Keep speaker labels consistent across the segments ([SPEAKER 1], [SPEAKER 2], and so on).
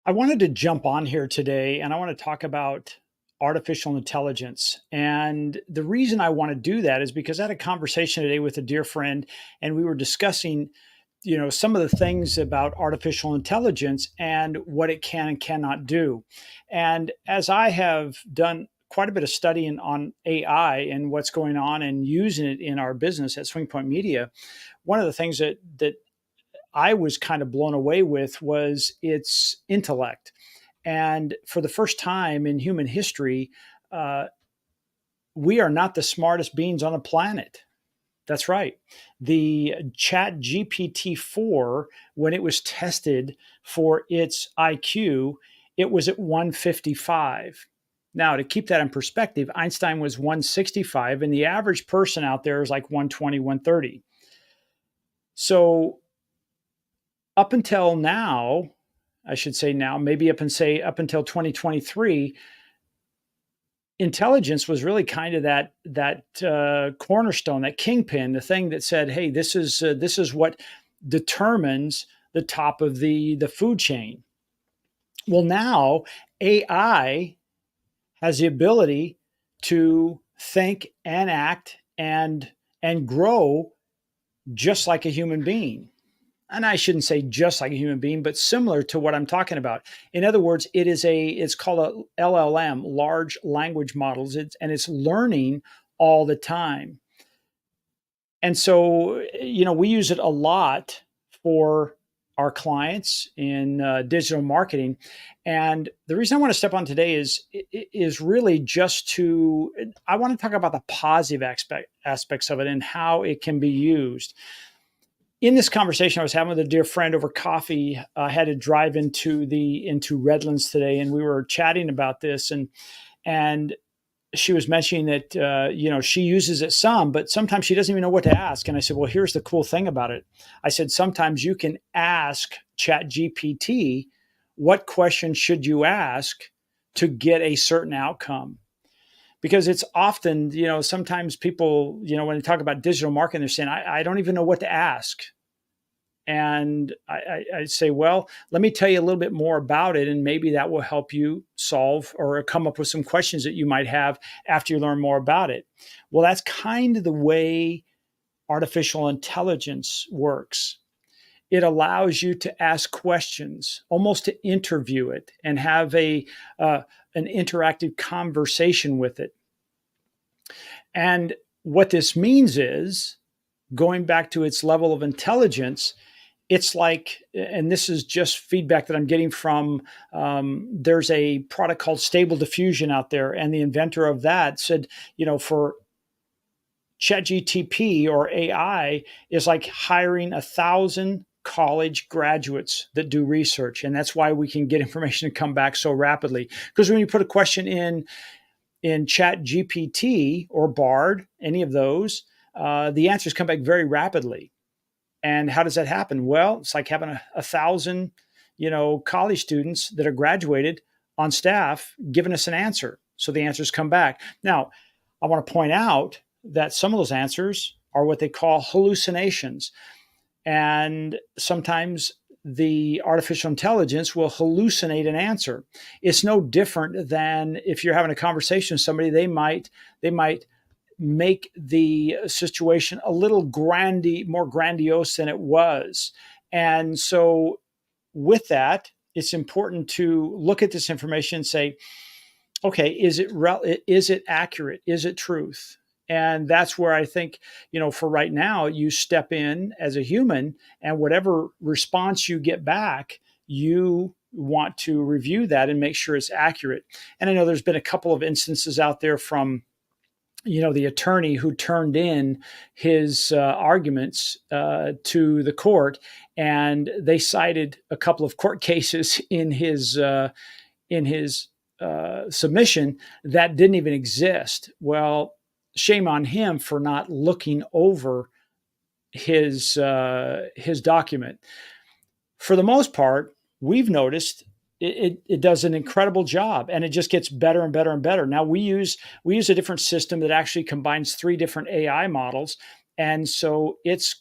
[SPEAKER 1] I wanted to jump on here today and I want to talk about artificial intelligence. And the reason I want to do that is because I had a conversation today with a dear friend and we were discussing, some of the things about artificial intelligence and what it can and cannot do. And as I have done quite a bit of studying on AI and what's going on and using it in our business at Swing Point Media, one of the things that I was kind of blown away with was its intellect. And for the first time in human history, uh, we are not the smartest beings on the planet. That's right. The Chat GPT-4, when it was tested for its IQ, it was at 155. Now, to keep that in perspective, Einstein was 165, and the average person out there is like 120, 130. So up until now, I should say now, maybe up until 2023, intelligence was really kind of that cornerstone, that kingpin, the thing that said, "Hey, this is what determines the top of the food chain." Well, now AI has the ability to think and act and grow just like a human being. And I shouldn't say just like a human being, but similar to what I'm talking about. In other words, it's called a LLM, large language models, and it's learning all the time. And so, we use it a lot for our clients in digital marketing. And the reason I want to step on today is really just I want to talk about the positive aspects of it and how it can be used. In this conversation I was having with a dear friend over coffee, I had to drive into Redlands today, and we were chatting about this, and she was mentioning that she uses it some, but sometimes she doesn't even know what to ask. And I said, well, here's the cool thing about it. I said, sometimes you can ask Chat GPT, what question should you ask to get a certain outcome? Because it's often, sometimes people, when they talk about digital marketing, they're saying, I don't even know what to ask. And I say, well, let me tell you a little bit more about it, and maybe that will help you solve or come up with some questions that you might have after you learn more about it. Well, that's kind of the way artificial intelligence works. It allows you to ask questions, almost to interview it and have an interactive conversation with it. And what this means is, going back to its level of intelligence, it's like, and this is just feedback that I'm getting from, there's a product called Stable Diffusion out there, and the inventor of that said, for ChatGTP or AI is like hiring 1,000 college graduates that do research, and that's why we can get information to come back so rapidly. Because when you put a question in Chat GPT or Bard, any of those, the answers come back very rapidly. And how does that happen? Well, it's like having 1,000, college students that are graduated on staff giving us an answer. So the answers come back. Now, I want to point out that some of those answers are what they call hallucinations. And sometimes the artificial intelligence will hallucinate an answer. It's no different than if you're having a conversation with somebody, they might make the situation a little more grandiose than it was. And so with that, it's important to look at this information and say, okay, is it accurate? Is it truth? And that's where I think, for right now, you step in as a human, and whatever response you get back, you want to review that and make sure it's accurate. And I know there's been a couple of instances out there from the attorney who turned in his arguments to the court, and they cited a couple of court cases in his submission that didn't even exist. Well, shame on him for not looking over his document. For the most part, we've noticed it does an incredible job, and it just gets better and better and better. Now we use a different system that actually combines 3 different AI models, And so it's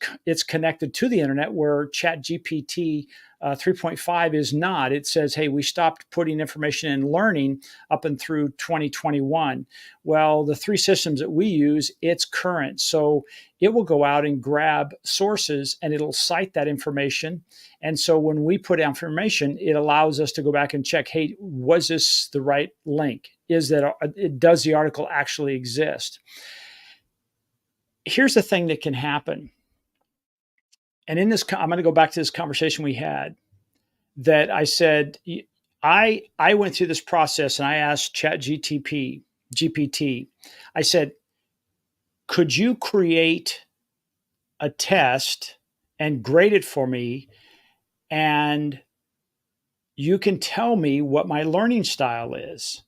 [SPEAKER 1] connected to the internet where ChatGPT 3.5 is not. It says, hey, we stopped putting information in learning up and through 2021. Well, the three systems that we use, it's current. So it will go out and grab sources and it'll cite that information. And so when we put information, it allows us to go back and check, hey, was this the right link? Does the article actually exist? Here's the thing that can happen. And in this, I'm going to go back to this conversation we had that I said, I went through this process and I asked GPT, I said, could you create a test and grade it for me? And you can tell me what my learning style is.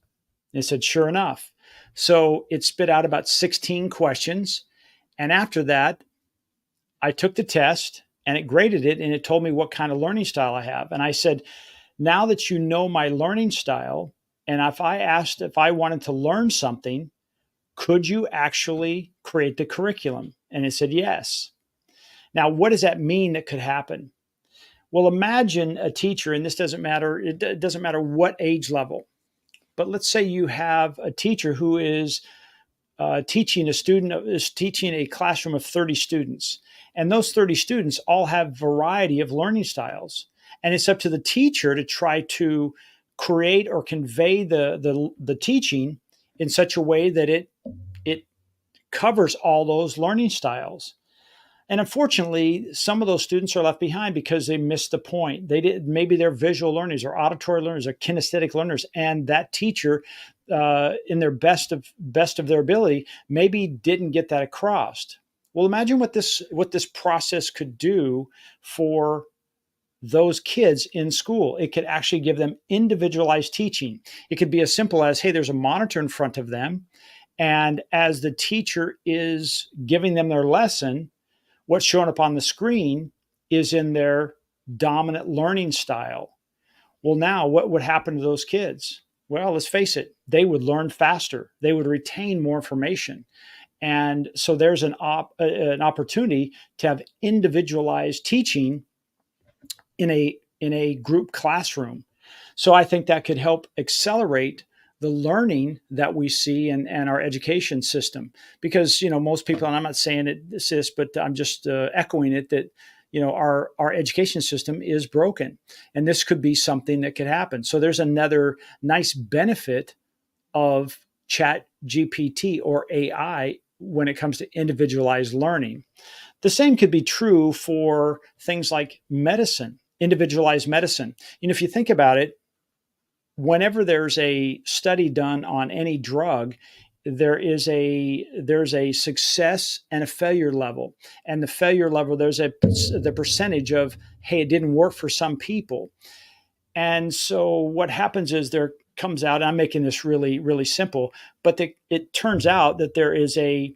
[SPEAKER 1] And it said, sure enough. So it spit out about 16 questions. And after that, I took the test and it graded it and it told me what kind of learning style I have. And I said, now that you know my learning style, and if I asked if I wanted to learn something, could you actually create the curriculum? And it said, yes. Now, what does that mean that could happen? Well, imagine a teacher, and this doesn't matter, it doesn't matter what age level, but let's say you have a teacher who is teaching a classroom of 30 students. And those 30 students all have variety of learning styles. And it's up to the teacher to try to create or convey the teaching in such a way that it covers all those learning styles. And unfortunately, some of those students are left behind because they missed the point. Maybe they're visual learners or auditory learners or kinesthetic learners, and that teacher, in their best of their ability, maybe didn't get that across. Well, imagine what this process could do for those kids in school. It could actually give them individualized teaching. It could be as simple as, hey, there's a monitor in front of them, and as the teacher is giving them their lesson, what's showing up on the screen is in their dominant learning style. Well, now what would happen to those kids? Well, let's face it, they would learn faster. They would retain more information. And so there's an opportunity to have individualized teaching in a group classroom. So I think that could help accelerate the learning that we see in our education system. Because, most people, and I'm not saying this, but I'm just echoing it, that, our education system is broken. And this could be something that could happen. So there's another nice benefit of Chat GPT or AI when it comes to individualized learning. The same could be true for things like medicine, individualized medicine. If you think about it, whenever there's a study done on any drug, there's a success and a failure level. And the failure level, there's the percentage of, hey, it didn't work for some people. And so what happens is there comes out, I'm making this really, really simple, but it turns out that there is a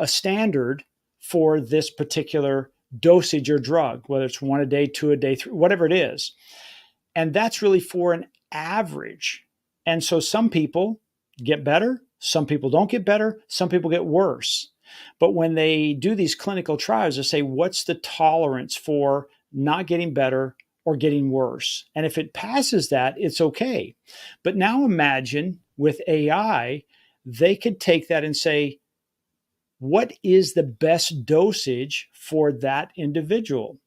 [SPEAKER 1] standard for this particular dosage or drug, whether it's 1 a day, 2 a day, 3, whatever it is. And that's really for an average. And so some people get better, some people don't get better, some people get worse. But when they do these clinical trials, they say, what's the tolerance for not getting better or getting worse? And if it passes that, it's okay. But now imagine with AI, they could take that and say, what is the best dosage for that individual?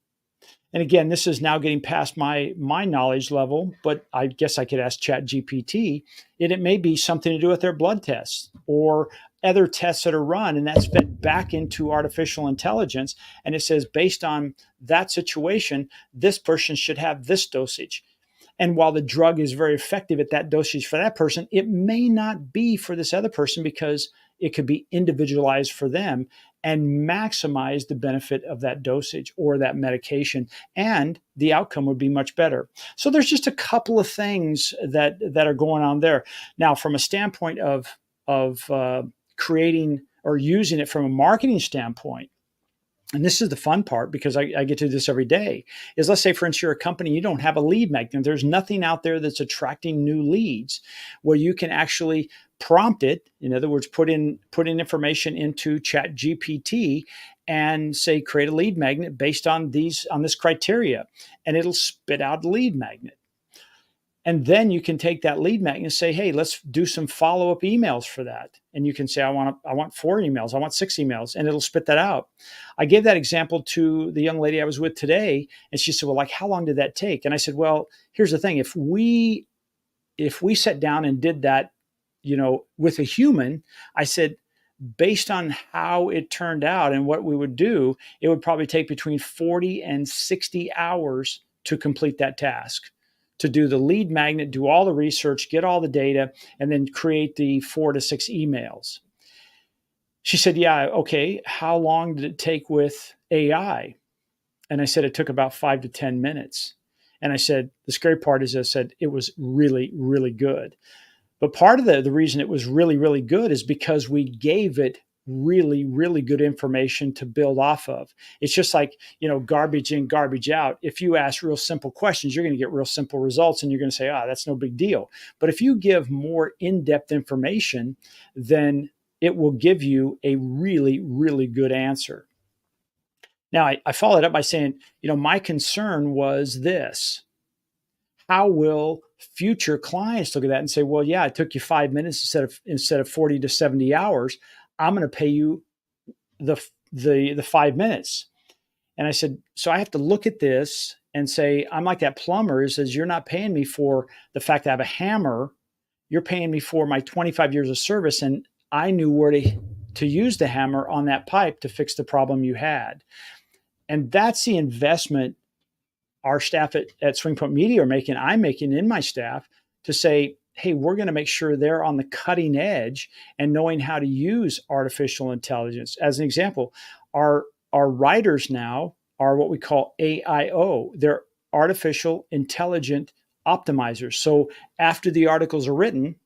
[SPEAKER 1] And again, this is now getting past my knowledge level, but I guess I could ask ChatGPT. It may be something to do with their blood tests or other tests that are run, and that's fed back into artificial intelligence. And it says, based on that situation, this person should have this dosage. And while the drug is very effective at that dosage for that person, it may not be for this other person because it could be individualized for them and maximize the benefit of that dosage or that medication, and the outcome would be much better. So there's just a couple of things that are going on there. Now, from a standpoint of creating or using it from a marketing standpoint, and this is the fun part because I get to do this every day, is let's say, for instance, you're a company, you don't have a lead magnet. There's nothing out there that's attracting new leads where you can actually prompt it. In other words, put in information into Chat GPT and say, create a lead magnet based on this criteria, and it'll spit out a lead magnet. And then you can take that lead magnet and say, hey, let's do some follow-up emails for that. And you can say, I want 4 emails, I want 6 emails, and it'll spit that out. I gave that example to the young lady I was with today, and she said, well, like, how long did that take? And I said, well, here's the thing. If we sat down and did that, with a human, I said, based on how it turned out and what we would do, it would probably take between 40 and 60 hours to complete that task, to do the lead magnet, do all the research, get all the data, and then create the 4 to 6 emails. She said, yeah, okay, how long did it take with AI? And I said, it took about 5 to 10 minutes. And I said, the scary part is, I said, it was really, really good. But part of the reason it was really, really good is because we gave it really, really good information to build off of. It's just like, garbage in, garbage out. If you ask real simple questions, you're going to get real simple results, and you're going to say, that's no big deal. But if you give more in-depth information, then it will give you a really, really good answer. Now, I followed up by saying, my concern was this. How will future clients look at that and say, well, yeah, it took you 5 minutes instead of 40 to 70 hours. I'm going to pay you the 5 minutes. And I said, so I have to look at this and say, I'm like that plumber who says, you're not paying me for the fact that I have a hammer. You're paying me for my 25 years of service. And I knew where to use the hammer on that pipe to fix the problem you had. And that's the investment our staff at Swing Point Media I'm making in my staff, to say, hey, we're going to make sure they're on the cutting edge and knowing how to use artificial intelligence. As an example, our writers now are what we call AIO. They're artificial intelligent optimizers. So after the articles are written,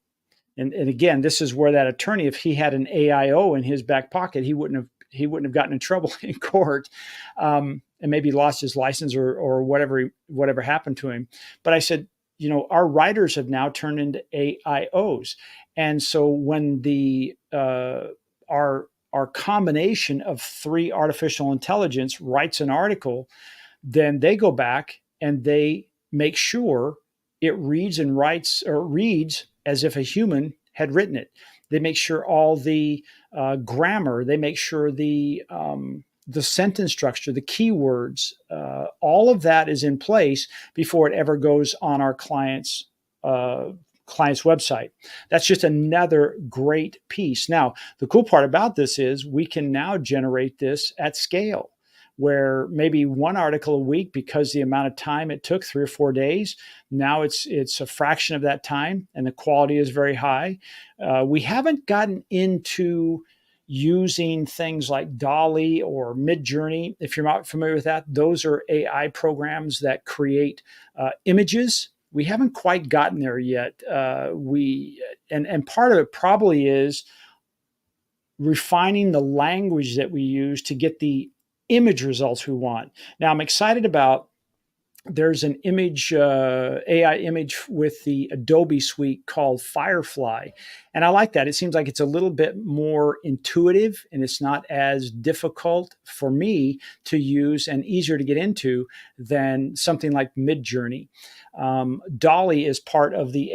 [SPEAKER 1] and again, this is where that attorney, if he had an AIO in his back pocket, he wouldn't have gotten in trouble in court, and maybe lost his license or whatever happened to him. But I said, our writers have now turned into AIOs, and so when our combination of 3 artificial intelligence writes an article, then they go back and they make sure it reads and writes, or reads as if a human had written it. They make sure all the grammar, they make sure the sentence structure, the keywords, all of that is in place before it ever goes on our client's website. That's just another great piece. Now, the cool part about this is we can now generate this at scale, where maybe 1 article a week, because the amount of time it took, 3 or 4 days, now it's a fraction of that time, and the quality is very high. We haven't gotten into using things like Dolly or Midjourney. If you're not familiar with that, those are AI programs that create images. We haven't quite gotten there yet. And part of it probably is refining the language that we use to get the image results we want. Now, I'm excited about, there's an AI image with the Adobe suite called Firefly. And I like that. It seems like it's a little bit more intuitive, and it's not as difficult for me to use and easier to get into than something like Midjourney. Dolly is part of the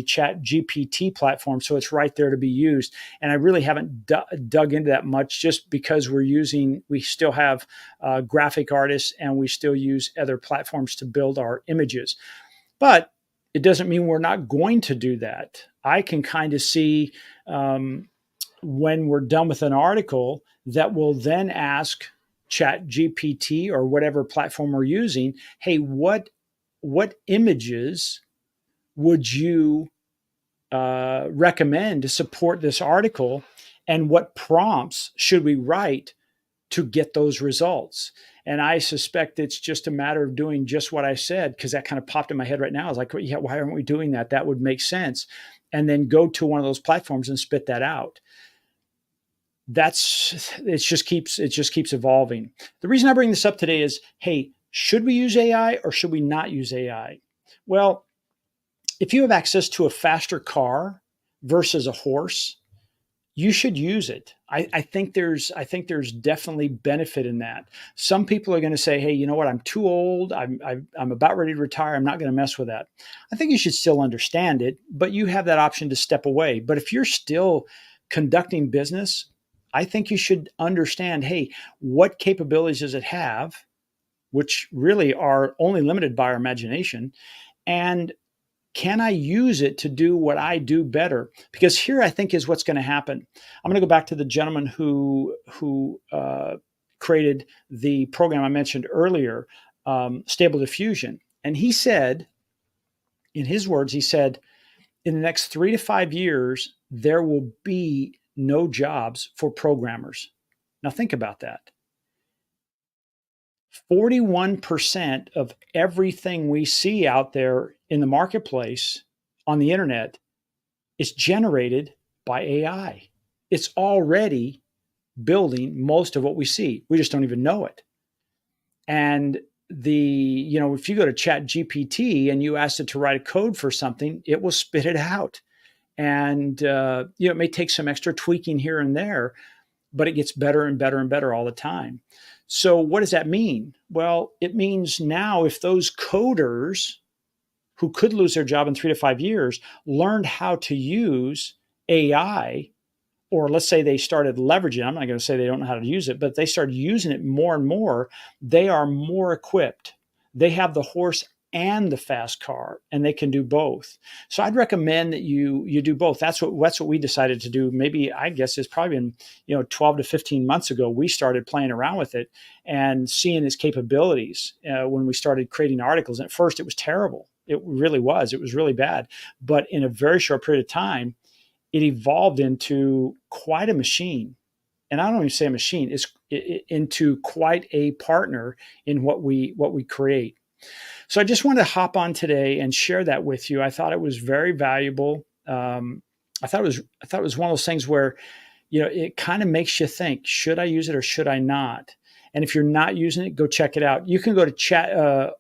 [SPEAKER 1] Chat GPT platform, so it's right there to be used. And I really haven't dug into that much, just because we still have graphic artists, and we still use other platforms to build our images. But it doesn't mean we're not going to do that. I can kind of see when we're done with an article that will then ask Chat GPT or whatever platform we're using, hey, what images would you recommend to support this article, and what prompts should we write to get those results? And I suspect it's just a matter of doing just what I said, because that kind of popped in my head right now. I was like, yeah, why aren't we doing that? That would make sense. And then go to one of those platforms and spit that out. It just keeps evolving. The reason I bring this up today is, hey, should we use AI or should we not use AI? Well, if you have access to a faster car versus a horse, you should use it. I think there's definitely benefit in that. Some people are going to say, "Hey, you know what? I'm too old. I'm about ready to retire. I'm not going to mess with that." I think you should still understand it, but you have that option to step away. But if you're still conducting business, I think you should understand, hey, what capabilities does it have, which really are only limited by our imagination, and can I use it to do what I do better? Because here I think is what's going to happen. I'm going to go back to the gentleman who created the program I mentioned earlier, Stable Diffusion, and he said, in his words, he said, in the next 3 to 5 years, there will be no jobs for programmers. Now think about that. 41% of everything we see out there in the marketplace on the internet is generated by AI. It's already building most of what we see. We just don't even know it. And if you go to Chat GPT and you ask it to write a code for something, it will spit it out. And it may take some extra tweaking here and there, but it gets better and better and better all the time. So what does that mean? Well, it means now if those coders who could lose their job in 3 to 5 years learned how to use AI, or let's say they started leveraging, I'm not going to say they don't know how to use it, but they started using it more and more, they are more equipped. They have the horse and the fast car, and they can do both. So I'd recommend that you do both. That's what we decided to do. Maybe I guess it's probably been 12 to 15 months ago we started playing around with it and seeing its capabilities when we started creating articles. And at first, it was terrible. It really was. It was really bad. But in a very short period of time, it evolved into quite a machine. And I don't even say a machine; it's into quite a partner in what we create. So I just wanted to hop on today and share that with you. I thought it was very valuable. I thought it was one of those things where, it kind of makes you think: should I use it or should I not? And if you're not using it, go check it out. You can go to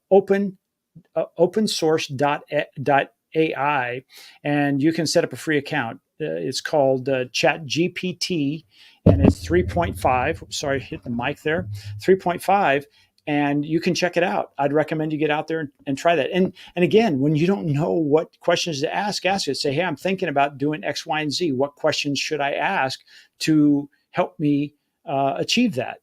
[SPEAKER 1] opensource.ai and you can set up a free account. It's called Chat GPT, and it's 3.5. Sorry, hit the mic there. 3.5. And you can check it out. I'd recommend you get out there and try that. And again, when you don't know what questions to ask it. Say, hey, I'm thinking about doing X, Y, and Z. What questions should I ask to help me achieve that?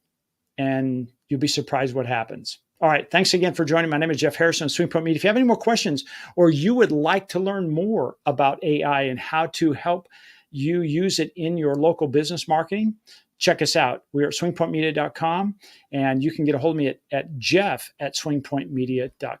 [SPEAKER 1] And you'll be surprised what happens. All right. Thanks again for joining. My name is Jeff Harrison of Swing Point Media. If you have any more questions or you would like to learn more about AI and how to help you use it in your local business marketing, check us out. We're at swingpointmedia.com, and you can get a hold of me at jeff@swingpointmedia.com.